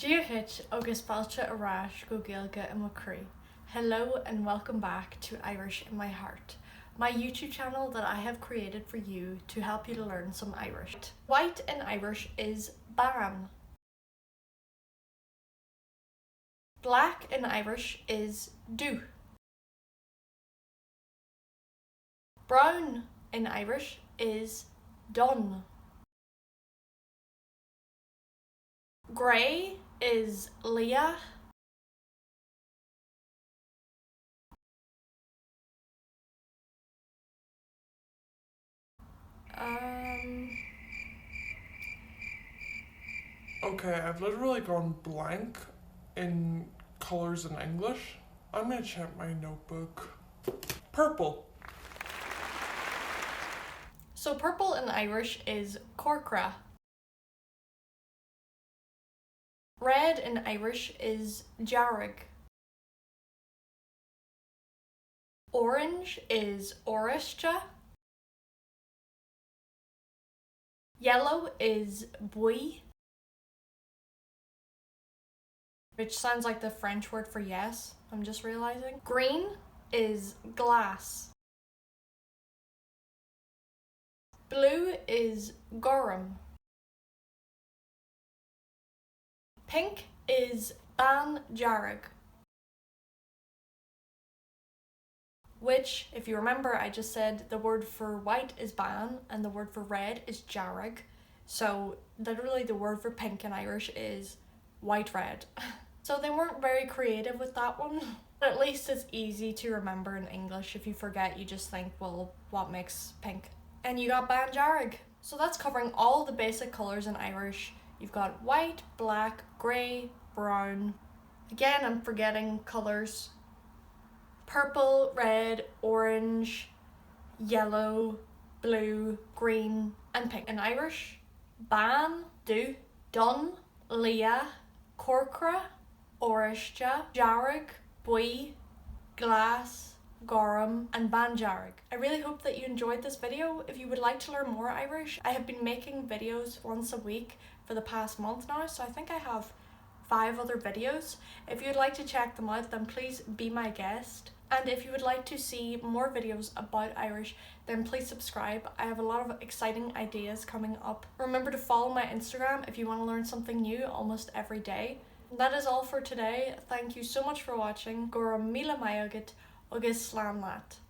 DÁTH agus fáilte arás go Gaeilge and Chroí. Hello and welcome back to Irish in My Heart, my YouTube channel that I have created for you to help you to learn some Irish. White in Irish is BANE. Black in Irish is DUBH. Brown in Irish is DONN. Grey is LIATH. Okay, I've literally gone blank in colours in English. I'm gonna check my notebook. Purple. So purple in Irish is CORCRA. Red in Irish is DEARG. Orange is ORÁISTE. Yellow is BOY, which sounds like the French word for yes, I'm just realizing. Green is GLAS. Blue is CORM. Pink is BANE, which, if you remember, I just said the word for white is BANE and the word for red is DEARG. So literally the word for pink in Irish is white red. So they weren't very creative with that one. But at least it's easy to remember in English. If you forget, you just think, well, what makes pink? And you got BANE, DEARG. So that's covering all the basic colours in Irish. You've got white, black, grey, brown. Again, I'm forgetting colours. Purple, red, orange, yellow, blue, green, and pink. In Irish, BANE, DUBH, DONN, LIATH, CORCRA, ORÁISTE, DEARG, BOY, GLAS, CORM, and BANE, DEARG. I really hope that you enjoyed this video. If you would like to learn more Irish, I have been making videos once a week for the past month now, so I think I have 5 other videos. If you'd like to check them out, then please be my guest. And if you would like to see more videos about Irish, then please subscribe. I have a lot of exciting ideas coming up. Remember to follow my Instagram if you want to learn something new almost every day. That is all for today. Thank you so much for watching. Go raibh míle maith agat agus slán leat.